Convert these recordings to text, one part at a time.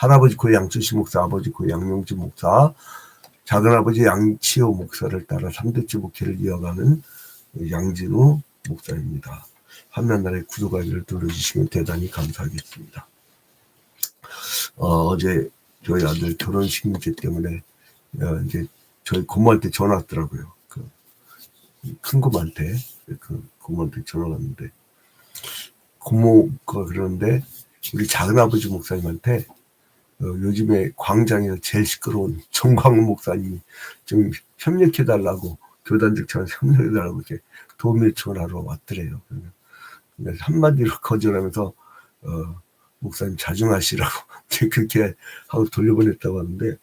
할아버지 고 양철식 목사, 아버지 고 양용진 목사, 작은아버지 양치호 목사를 따라 3대째 목회를 이어가는 양진우 목사입니다. 화면 아래 구독하기를 눌러주시면 대단히 감사하겠습니다. 어제 저희 아들 결혼식 문제 때문에 이제 저희 고모한테 전화 왔더라고요. 큰 고모한테 전화 왔는데, 고모가 그러는데 우리 작은아버지 목사님한테 요즘에 광장에서 제일 시끄러운 정광훈 목사님이 좀 협력해달라고, 교단적 차원 협력해달라고 이렇게 도움 요청을 하러 왔더래요. 한마디로 거절하면서 목사님 자중하시라고 그렇게 하고 돌려보냈다고 하는데,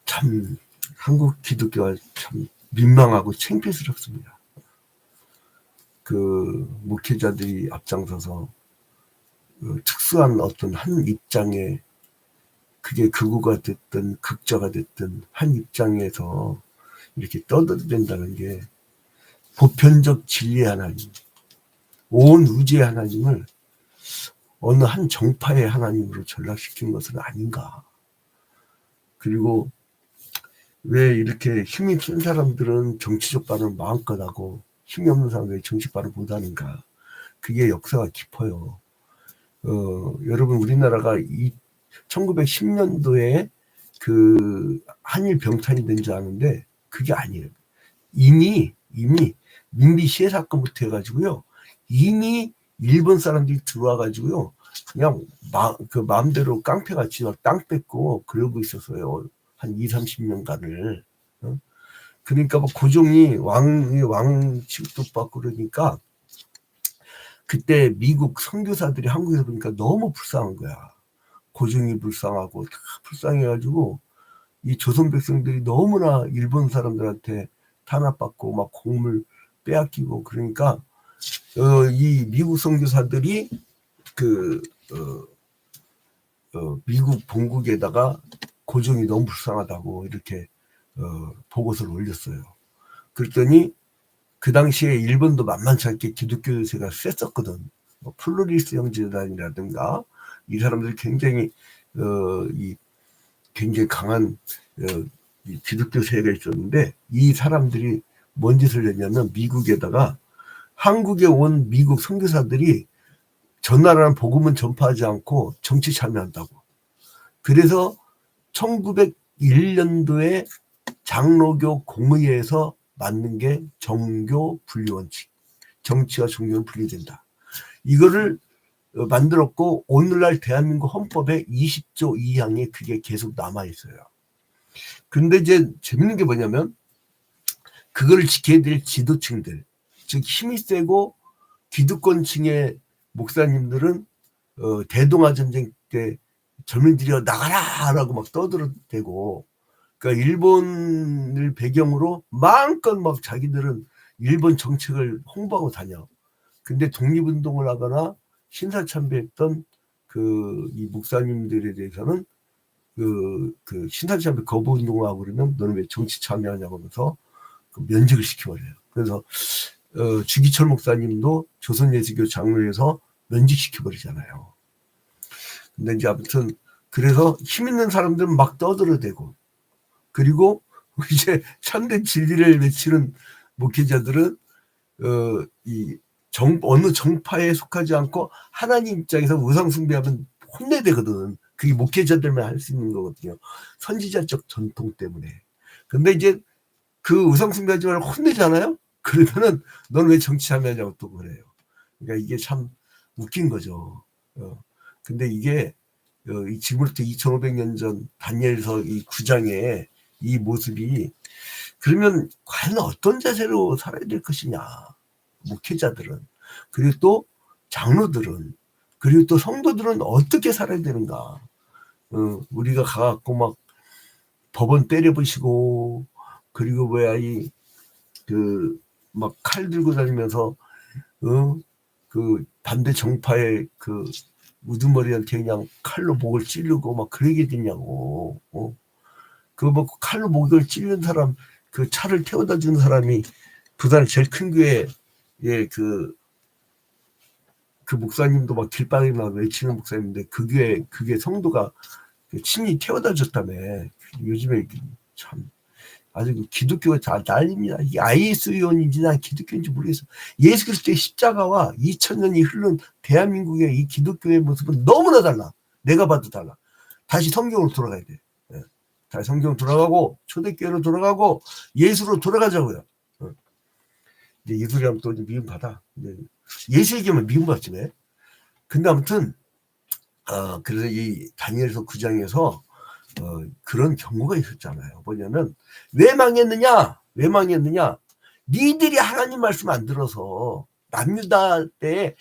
참 한국 기독교가 참 민망하고 창피스럽습니다. 목회자들이 앞장서서 특수한 어떤 한 입장에, 그게 극우가 됐든 극자가 됐든 한 입장에서 이렇게 떠들어댄다는 게 보편적 진리의 하나님, 온 우주의 하나님을 어느 한 정파의 하나님으로 전락시킨 것은 아닌가. 그리고 왜 이렇게 힘이 센 사람들은 정치적 발언을 마음껏 하고 힘이 없는 사람들이 정치적 발언을 못하는가. 그게 역사가 깊어요. 여러분, 우리나라가 1910년도에 한일 병탄이 된 줄 아는데 그게 아니에요. 이미 민비 시해 사건부터 해가지고요, 이미 일본 사람들이 들어와가지고요, 그냥 마음대로 깡패같이 막 땅 뺏고 그러고 있었어요. 한 20-30년간을. 그러니까 막 고종이 왕 취급도 받고 그러니까 그때 미국 선교사들이 한국에서 보니까 너무 불쌍한 거야. 고종이 불쌍하고 다 불쌍해가지고 이 조선 백성들이 너무나 일본 사람들한테 탄압받고 막 곡물 빼앗기고 그러니까 이 미국 선교사들이 미국 본국에다가 고종이 너무 불쌍하다고 이렇게 보고서를 올렸어요. 그랬더니 그 당시에 일본도 만만치 않게 기독교 요새가 셌었거든. 플로리스 형제단이라든가 이 사람들이 굉장히 굉장히 강한 이 기독교 세계가 있었는데, 이 사람들이 뭔 짓을 했냐면 미국에다가 한국에 온 미국 선교사들이 전나라는 복음은 전파하지 않고 정치 참여한다고. 그래서 1901년도에 장로교 공의회에서 만든 게 정교 분리 원칙, 정치와 종교는 분리된다. 이거를 만들었고 오늘날 대한민국 헌법에 20조 2항에 그게 계속 남아 있어요. 근데 이제 재밌는 게 뭐냐면, 그거를 지켜야 될 지도층들, 즉 힘이 세고 기득권층의 목사님들은 대동아 전쟁 때 젊은이들이 나가라라고 막 떠들어대고, 그러니까 일본을 배경으로 마음껏 막 자기들은 일본 정책을 홍보하고 다녀. 근데 독립운동을 하거나 신사참배했던 이 목사님들에 대해서는 신사참배 거부운동하고 그러면 너는 왜 정치 참여하냐고 하면서 면직을 시켜버려요. 그래서 주기철 목사님도 조선예수교 장로에서 면직시켜버리잖아요. 근데 이제 아무튼 그래서 힘 있는 사람들은 막 떠들어대고, 그리고 이제 참된 진리를 외치는 목회자들은 어느 정파에 속하지 않고 하나님 입장에서 우상 숭배하면 혼내되거든. 그게 목회자들만 할 수 있는 거거든요. 선지자적 전통 때문에. 근데 이제 그 우상 숭배하지 말고 혼내잖아요. 그러면은 너는 왜 정치 참여하냐고 또 그래요. 그러니까 이게 참 웃긴 거죠. 근데 이게 지금부터 2500년 전 다니엘서 이 9장에 이 모습이, 그러면 과연 어떤 자세로 살아야 될 것이냐, 목회자들은, 그리고 또 장로들은, 그리고 또 성도들은 어떻게 살아야 되는가. 우리가 가갖고 막 법원 때려부시고, 그리고 막 칼 들고 다니면서 반대 정파의 우두머리한테 그냥 칼로 목을 찌르고 막 그러게 되냐고. 뭐 칼로 목을 찌르는 사람, 차를 태워다 주는 사람이 부산의 제일 큰 교회에 그 목사님도 막 길바닥에 나와 외치는 목사님인데 그게 성도가 친히 태워다 줬다며. 요즘에 참 아주 기독교가 다 난립니다. 이게 IS 의원인지 난 기독교인지 모르겠어. 예수 그리스도의 십자가와 2000년이 흐른 대한민국의 이 기독교의 모습은 너무나 달라. 내가 봐도 달라. 다시 성경으로 돌아가야 돼. 다시 성경 돌아가고 초대교회로 돌아가고 예수로 돌아가자고요. 이제 예수라면 또 미움 받아. 예수 얘기하면 미움 받지네. 근데 아무튼 그래서 이 다니엘서 9장에서 그런 경고가 있었잖아요. 뭐냐면 왜 망했느냐? 니들이 하나님 말씀 안 들어서 남유다 때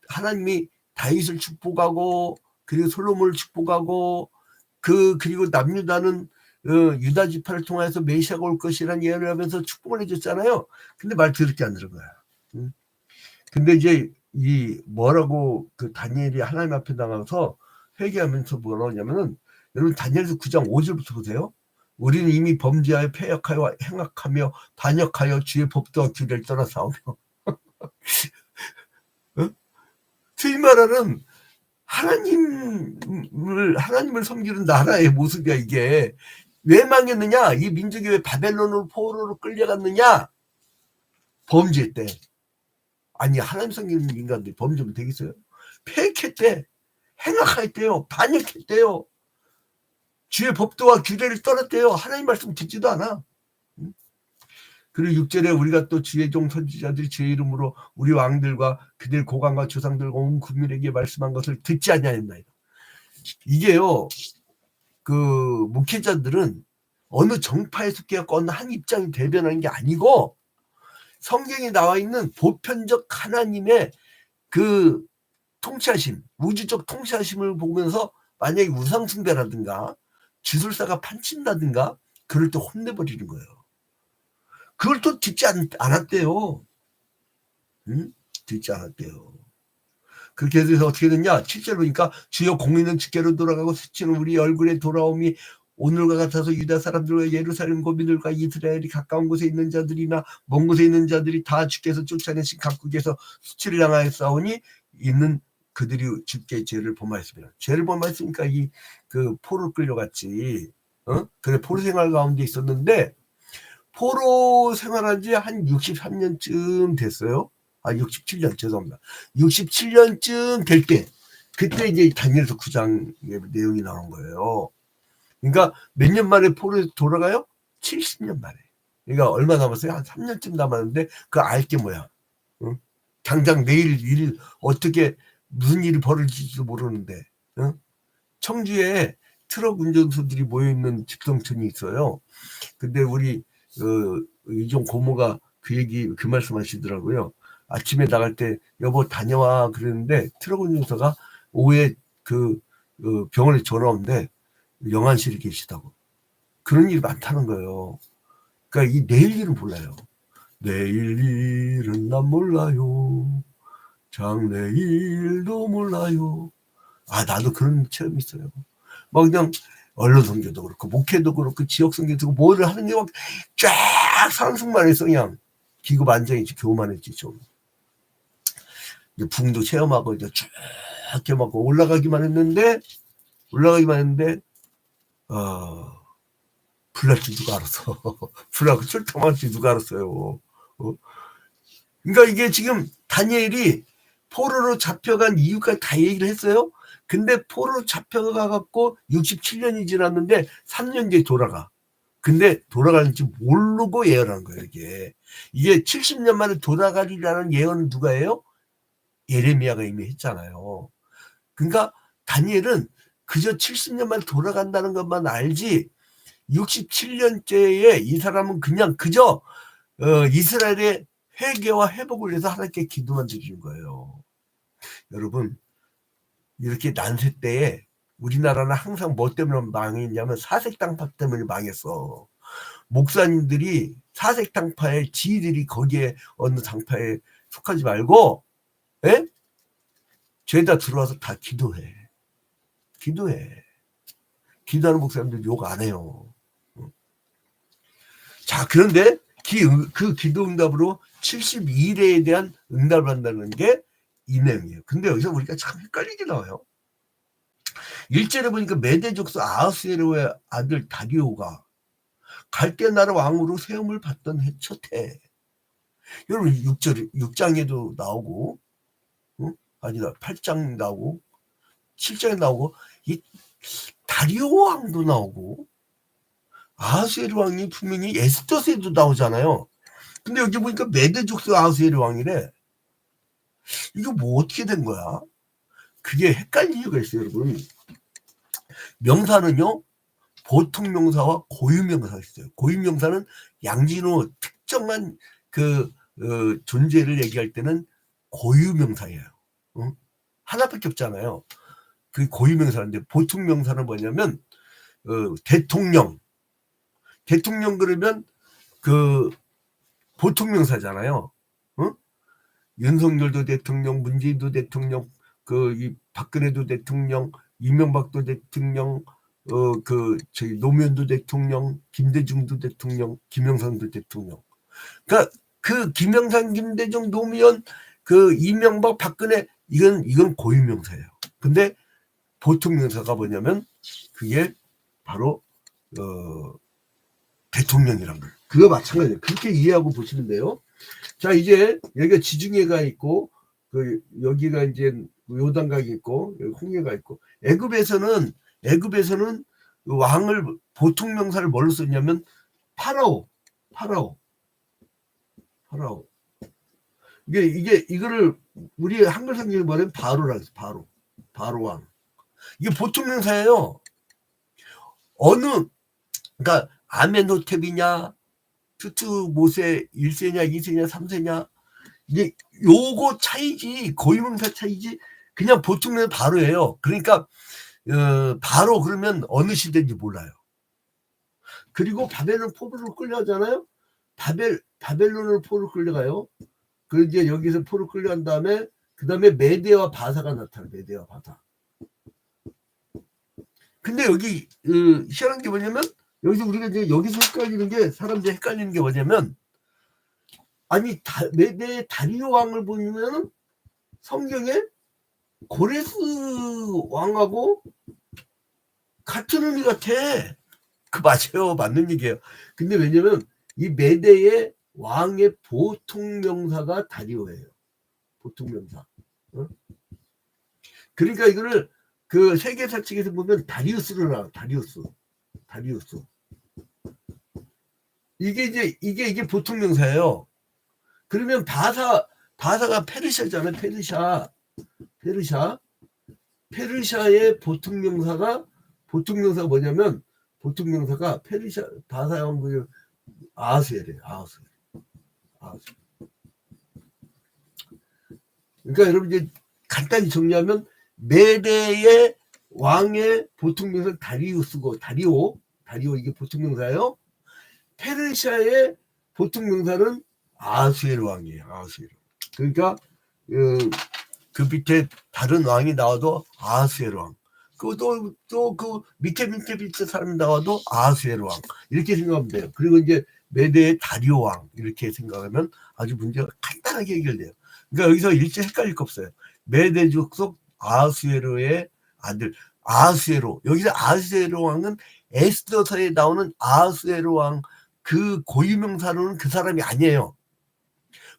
하나님이 다윗을 축복하고 그리고 솔로몬을 축복하고 그리고 남유다는 유다 지파를 통해서 메시아가 올 것이라는 예언을 하면서 축복을 해줬잖아요. 근데 말 더럽게 안 들은 거야. 근데 이제 이 뭐라고 그 다니엘이 하나님 앞에 나가서 회개하면서 뭐라고 하냐면은 여러분 다니엘서 9장 5절부터 보세요. 우리는 이미 범죄하여 패역하여 행악하며 반역하여 주의 법도와 규례를 떠나 싸우며 틀린 말하는 하나님을 섬기는 나라의 모습이야. 이게 왜 망했느냐? 이 민족이 왜 바벨론으로 포로로 끌려갔느냐? 범죄 때. 아니 하나님 섬기는 인간들이 범죄면 되겠어요? 패역했대, 행악했대요, 반역했대요, 주의 법도와 규례를 떠났대요. 하나님 말씀 듣지도 않아. 그리고 6절에 우리가 또 주의 종 선지자들이 주의 이름으로 우리 왕들과 그들 고관과 조상들과 온 국민에게 말씀한 것을 듣지 아니하였나이다. 이게요, 그 목회자들은 어느 정파에 속해갖고 어느 한 입장이 대변하는 게 아니고 성경에 나와 있는 보편적 하나님의 그 통치하심, 우주적 통치하심을 보면서 만약에 우상숭배라든가 주술사가 판친다든가 그럴 때 혼내버리는 거예요. 그걸 또 듣지 않았대요. 응? 듣지 않았대요. 그렇게 해서 어떻게 됐냐? 7절 보니까 주여 공의는 주께로 돌아가고 수치는 우리 얼굴에 돌아옴이 오늘과 같아서 유다 사람들과 예루살렘 고민들과 이스라엘이 가까운 곳에 있는 자들이나 먼 곳에 있는 자들이 다 주께서 쫓아내신 각국에서 수치를 당하여 싸우니 있는 그들이 주께 죄를 범하였습니다. 죄를 범하였으니까 그 포로 끌려갔지. 그래 포로 생활 가운데 있었는데 포로 생활한 지 한 63년쯤 됐어요. 67년 죄송합니다. 67년쯤 될 때 그때 이제 다니엘서 9장의 내용이 나온 거예요. 그러니까 몇 년 만에 포로에서 돌아가요? 70년 만에. 그러니까 얼마 남았어요? 한 3년쯤 남았는데 그 알게 뭐야? 당장 내일 일 어떻게 무슨 일이 벌어질지도 모르는데 청주에 트럭 운전수들이 모여있는 집성촌이 있어요. 근데 우리 이종 고모가 그 말씀 하시더라고요. 아침에 나갈 때 여보 다녀와 그랬는데 트럭 운전사가 오후에 그 병원에 전화 오는데 영안실에 계시다고. 그런 일이 많다는 거예요. 그러니까 이 내일 일은 몰라요. 내일 일은 난 몰라요. 장래일도 몰라요. 나도 그런 체험이 있어요. 막 그냥 언론 선교도 그렇고 목회도 그렇고 지역 선교도 그렇고 뭐를 하는 게 막 쫙 상승만 했어. 그냥 기급 안정이지 교만 했지 좀. 이제 붕도 체험하고 이제 쭉 이렇게 막 올라가기만 했는데 불날 줄 누가 알았어. 불나고 출동할 줄 누가 알았어요. 그러니까 이게 지금 다니엘이 포로로 잡혀간 이유까지 다 얘기를 했어요. 근데 포로로 잡혀가갖고 67년이 지났는데 3년 뒤에 돌아가. 근데 돌아가는지 모르고 예언한 거예요. 이게 70년 만에 돌아가리라는 예언은 누가 해요? 예레미야가 이미 했잖아요. 그러니까 다니엘은 그저 70년 만에 돌아간다는 것만 알지 67년째에 이 사람은 그저 이스라엘의 회개와 회복을 위해서 하나님께 기도만 드리는 거예요. 여러분 이렇게 난세 때에 우리나라는 항상 뭐 때문에 망했냐면 사색당파 때문에 망했어. 목사님들이 사색당파에 지들이 거기에 어느 당파에 속하지 말고 죄다 들어와서 다 기도해. 기도하는 목사님들 욕 안 해요. 자, 그런데 그 기도 응답으로 72일에 대한 응답을 한다는 게 이명이에요. 근데 여기서 우리가 참 헷갈리게 나와요. 1절에 보니까 메대 족속 아하수에로의 아들 다리오가 갈대 나라 왕으로 세움을 받던 해 첫해. 여러분 6장에도 나오고 아니다 8장 나오고 7장에 나오고 이 다리오 왕도 나오고 아하수에로 왕이 분명히 에스더스에도 나오잖아요. 근데 여기 보니까 메대 족속 아하수에로 왕이래. 이거 뭐 어떻게 된 거야? 그게 헷갈릴 이유가 있어요, 여러분. 명사는요, 보통 명사와 고유 명사가 있어요. 고유 명사는 양진호 특정한 존재를 얘기할 때는 고유 명사예요. 하나밖에 없잖아요. 그 고유 명사인데 보통 명사는 뭐냐면 대통령 그러면 그 보통 명사잖아요. 윤석열도 대통령, 문재인도 대통령, 이 박근혜도 대통령, 이명박도 대통령, 저희 노무현도 대통령, 김대중도 대통령, 김영삼도 대통령. 그러니까 그 김영삼, 김대중, 노무현, 이명박, 박근혜 이건 고유명사예요. 근데 보통 명사가 뭐냐면 그게 바로 대통령이란 거예요. 그거 마찬가지예요. 그렇게 이해하고 보시면 돼요. 자, 이제 여기가 지중해가 있고 여기가 이제 요단강이 있고 여기 홍해가 있고 애굽에서는 왕을 보통 명사를 뭘로 썼냐면 파라오. 이거를 우리 한글 성경에 뭐냐면 바로라 해서 바로 왕. 이게 보통 명사예요. 그러니까 아멘호텝이냐 투투모세 1세냐 2세냐 3세냐 이게 요거 차이지 고유명사 차이지 그냥 보통 명사 바로예요. 그러니까 바로 그러면 어느 시대인지 몰라요. 그리고 바벨론 포로로 끌려가잖아요. 바벨론으로 포로 끌려가요. 그 이제 여기서 포로 끌려간 다음에 그 다음에 메대와 바사가 나타나요. 메대와 바사. 근데 여기 희한한 게 뭐냐면 여기서 우리가 이제 여기서 헷갈리는 게 사람들이 헷갈리는 게 뭐냐면 아니 메대 다리오 왕을 보면 성경에 고레스 왕하고 같은 의미 같아. 그 맞아요. 맞는 얘기예요. 근데 왜냐면 이 메대의 왕의 보통 명사가 다리오예요. 보통 명사. 그러니까 이거를 그 세계사 측에서 보면 다리우스로 나와. 다리우스. 이게 보통 명사예요. 그러면 바사가 페르시아잖아요. 페르시아의 보통 명사가 뭐냐면 보통 명사가 페르시아 바사 왕국 아하수에래요. 아하수. 그러니까 여러분 이제 간단히 정리하면 메대의 왕의 보통 명사 다리우스고 다리오 이게 보통 명사예요. 페르시아의 보통 명사는 아하수에로 왕이에요. 아하수에로. 그러니까 그 밑에 다른 왕이 나와도 아하수에로 왕. 또 그 밑에 사람이 나와도 아하수에로 왕. 이렇게 생각하면 돼요. 그리고 이제 메대의 다리오 왕 이렇게 생각하면 아주 문제가 간단하게 해결돼요. 그러니까 여기서 일체 헷갈릴 거 없어요. 메대 족속 아하수에로의 아들 아하수에로. 여기서 아하수에로 왕은 에스더서에 나오는 아하수에로 왕 그 고유명사로는 그 사람이 아니에요.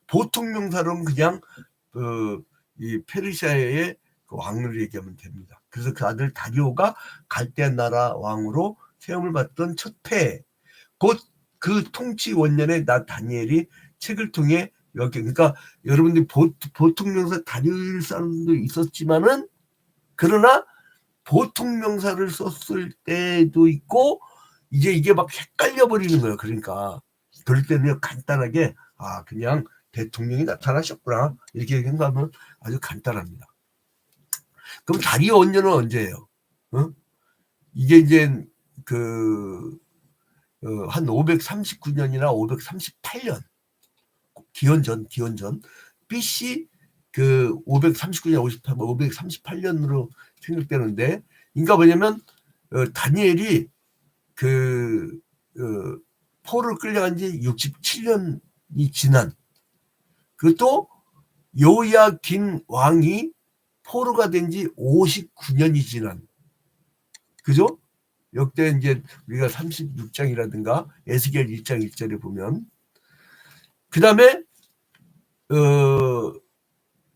보통 명사로는 그냥 이 페르시아의 그 왕을 얘기하면 됩니다. 그래서 그 아들 다리오가 갈대 나라 왕으로 세움을 받던 첫 해, 곧 그 통치 원년에 나 다니엘이 책을 통해 여기 그러니까 여러분들이 보통 명사 다리오일 사람도 있었지만은 그러나 보통 명사를 썼을 때도 있고 이제 이게 막 헷갈려 버리는 거예요. 그러니까 그럴 때는 간단하게 그냥 대통령이 나타나셨구나 이렇게 생각하면 아주 간단합니다. 그럼 다리오 원년은 언제예요? 이게 이제 한 539년이나 538년 기원전 BC 539년 538년으로 생각되는데 그러니까 뭐냐면 다니엘이 포로를 끌려간 지 67년이 지난 그것도 요야긴 왕이 포로가 된 지 59년이 지난, 그죠? 역대 이제 우리가 36장이라든가 에스겔 1장 1절에 보면, 그 다음에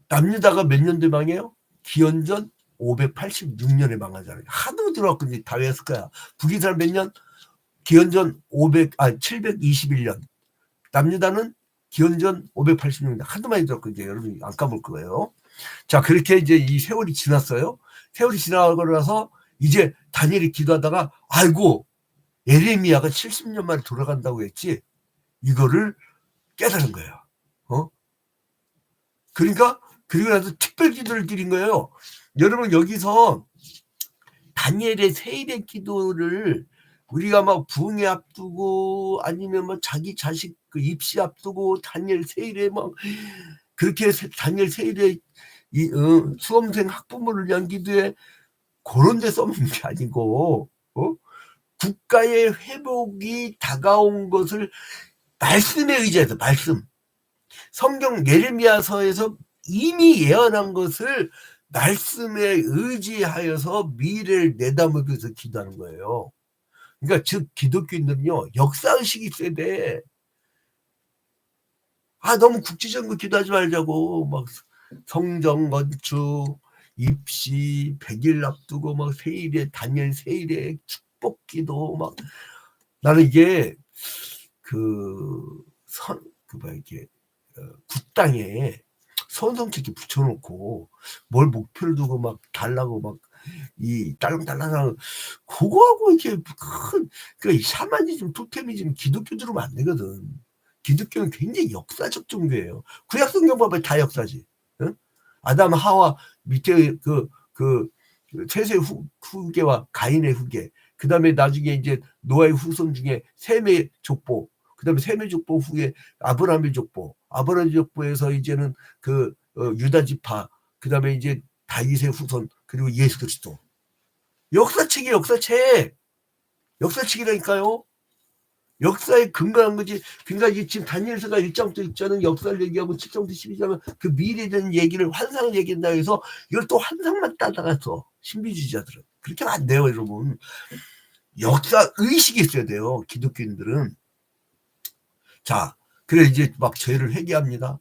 남유다가 몇 년대 망해요? 기원전 586년에 망하잖아요. 하도 들어왔고 이제 다 외웠을 거야. 북이스라엘 몇 년? 기원전 721년. 남유다는 기원전 586년. 하도 많이 들었고 이제 여러분이 안 까볼 거예요. 자, 그렇게 이제 이 세월이 지났어요. 세월이 지나고 나서 이제 다니엘이 기도하다가, 아이고, 예레미야가 70년 만에 돌아간다고 했지, 이거를 깨달은 거예요. 그러니까 그리고 나서 특별 기도를 드린 거예요. 여러분, 여기서 다니엘의 세일의 기도를 우리가 막 부흥회 앞두고 아니면 뭐 자기 자식 그 입시 앞두고 다니엘 세일에 막 그렇게 다니엘 세일에 수험생 학부모를 위한 기도에 그런 데 써먹는 게 아니고, 국가의 회복이 다가온 것을 말씀에 의지해서, 말씀, 성경 예레미야서에서 이미 예언한 것을 말씀에 의지하여서 미래를 내다보기 위해서 기도하는 거예요. 그러니까 즉 기독교인들은요, 역사의식이 있어야 돼. 너무 국지적인 거 기도하지 말자고. 막 성정 건축, 입시, 100일 앞두고 막 세일에, 다니엘 세일에 축복기도 막. 나는 이게 이게 국당에 선성책이 붙여놓고 뭘 목표를 두고 막 달라고 막 이 딸랑딸랑한 그거하고 이렇게 그 샤머니즘, 토테미즘, 기독교 들으면 안 되거든. 기독교는 굉장히 역사적 종교예요. 구약 성경 보면 다 역사지. 응? 아담 하와 밑에 셋의 후계와 가인의 후계, 그 다음에 나중에 이제 노아의 후손 중에 셈의 족보, 그 다음에 셈의 족보 후에 아브라함의 족보, 아브라함의 족보에서 이제는 유다 지파, 그 다음에 이제 다윗의 후손, 그리고 예수 그리스도. 역사책이 역사책이라니까요. 역사에 근거한 거지. 그러니까 이게 지금 다니엘서가 1장부터 6장은 역사를 얘기하고 7장부터 12장은 그 미래에 대한 얘기를, 환상을 얘기한다 해서 이걸 또 환상만 따라가서 신비주의자들은 그렇게 하면 안 돼요, 여러분. 역사 의식이 있어야 돼요, 기독교인들은. 자, 그래 이제 막 죄를 회개합니다.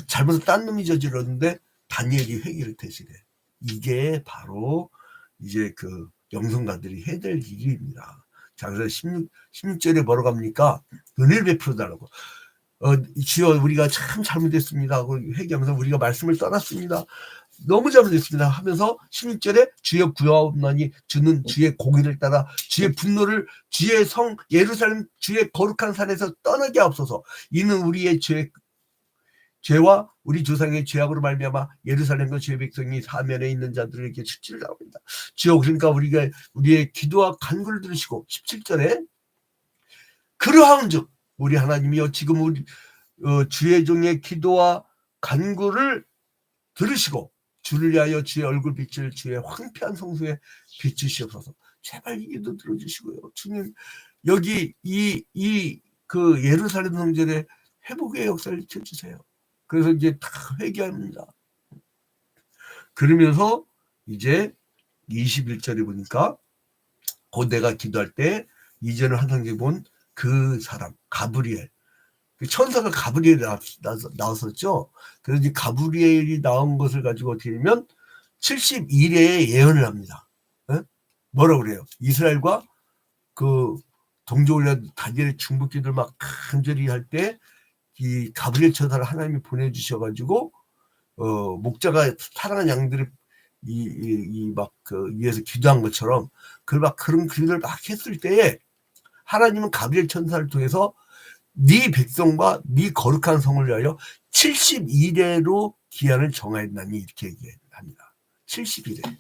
잘못을 딴 놈이 저질렀는데 다니엘이 회개를 대신해. 이게 바로 이제 그 영성가들이 해야 될 일입니다. 자, 그래서 16절에 뭐라고 합니까? 은혜를 베풀어 달라고. 주여, 우리가 참 잘못했습니다 하고 회개하면서 우리가 말씀을 떠났습니다, 너무 잘못했습니다 하면서 16절에 주여 구하옵나니 주는 주의 공의를 따라 주의 분노를 주의 성 예루살렘 주의 거룩한 산에서 떠나게 하옵소서. 이는 우리의 죄와 우리 조상의 죄악으로 말미암아 예루살렘과 주의 백성이 사면에 있는 자들에게 수치를 당합니다. 주여, 그러니까 우리의 기도와 간구를 들으시고 17절에 그러하온즉 우리 하나님이여 지금 우리 주의 종의 기도와 간구를 들으시고 주를 위하여 주의 얼굴빛을 주의 황폐한 성소에 비추시옵소서. 제발 이 기도 들어주시고요. 주님, 여기 그 예루살렘 성전에 회복의 역사를 펼주세요. 그래서 이제 다 회개합니다. 그러면서 이제 21절에 보니까 내가 기도할 때 이전에 환상에 본 그 사람 가브리엘, 그 천사가 가브리엘이 나왔었죠. 그래서 이제 가브리엘이 나온 것을 가지고 어떻게 되면 70일에 예언을 합니다. 뭐라고 그래요? 이스라엘과 그 동족을 다니엘의 중복기들 막 간절히 할 때 이 가브리엘 천사를 하나님이 보내주셔가지고 목자가 사랑한 양들을 위해서 기도한 것처럼 그런 기도를 막 했을 때에 하나님은 가브리엘 천사를 통해서 네 백성과 네 거룩한 성을 위하여 70일에로 기한을 정하였나니 이렇게 얘기합니다. 70일에.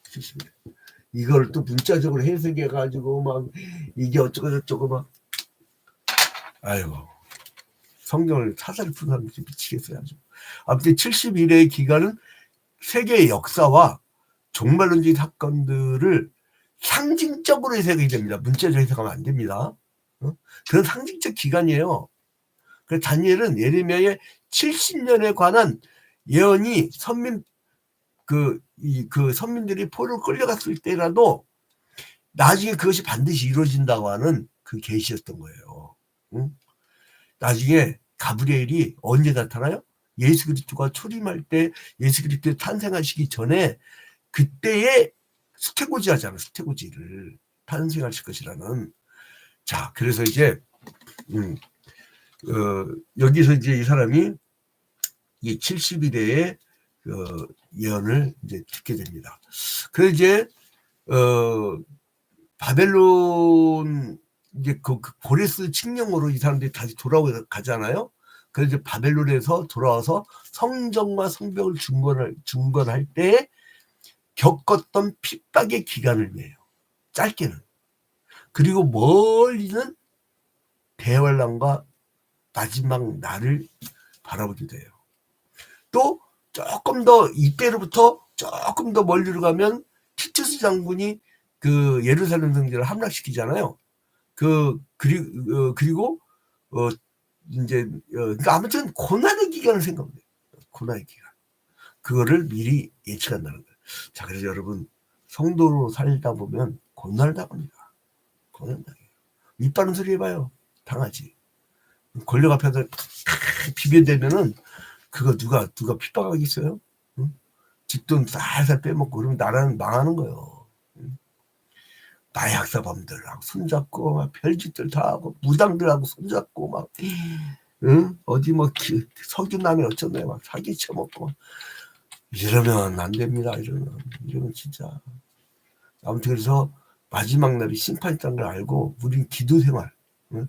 70일. 이걸 또 문자적으로 해석해가지고 막 이게 어쩌고 막, 아이고, 성경을 사사리 푸는 사람들이 미치겠어요, 아주. 아무튼 70일의 기간은 세계의 역사와 종말론적인 사건들을 상징적으로 해석이 됩니다. 문자적으로 해석하면 안 됩니다. 그런 상징적 기간이에요. 그래서 다니엘은 예레미야의 70년에 관한 예언이 선민들이 포로로 끌려갔을 때라도 나중에 그것이 반드시 이루어진다고 하는 그 계시였던 거예요. 응? 나중에 가브리엘이 언제 나타나요? 예수 그리스도가 초림할 때, 예수 그리스도 탄생하시기 전에 그때의 수태고지하잖아. 수태고지를 탄생하실 것이라는. 자, 그래서 이제 여기서 이제 이 사람이 이 70일의 예언을 이제 듣게 됩니다. 그래서 이제 바벨론 이제 그 고레스 칙령으로 이 사람들이 다시 돌아가잖아요. 그래서 이제 바벨론에서 돌아와서 성전과 성벽을 중건할 때 겪었던 핍박의 기간을 내요. 짧게는. 그리고 멀리는 대환란과 마지막 날을 바라보게 돼요. 또 조금 더 이때로부터 조금 더 멀리로 가면 티투스 장군이 그 예루살렘 성전을 함락시키잖아요. 그리고 이제 그러니까 아무튼 고난의 기간을 생각해요. 고난의 기간. 그거를 미리 예측한다는 거예요. 자, 그래서 여러분 성도로 살다 보면 고난을 당합니다. 고난 당해요. 밑바른 소리 해봐요. 당하지. 권력 앞에서 비벼대면은 그거 누가 핍박하겠어요? 응? 뒷돈 살살 빼먹고 그러면 나라는 망하는 거예요. 응? 마약사범들하고 손잡고 막 별짓들 다 하고 무당들하고 손잡고 막 응? 어디 뭐 석유남이 어쩌네 막 사기 쳐먹고 이러면 안 됩니다. 이러면 진짜 아무튼 그래서 마지막 날이 심판이라는 걸 알고 우린 기도 생활 응?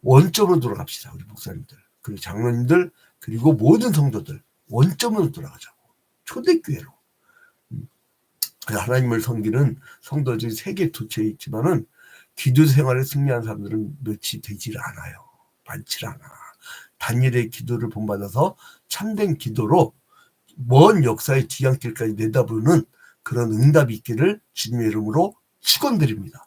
원점으로 돌아갑시다. 우리 목사님들 그리고 장로님들 그리고 모든 성도들 원점으로 돌아가자고. 초대교회로. 하나님을 섬기는 성도들이 세계 도처에 있지만은 기도 생활에 승리한 사람들은 몇이 되질 않아요. 많지 않아. 다니엘의 기도를 본받아서 참된 기도로 먼 역사의 뒤안길까지 내다보는 그런 응답이 있기를 주님의 이름으로 축원드립니다.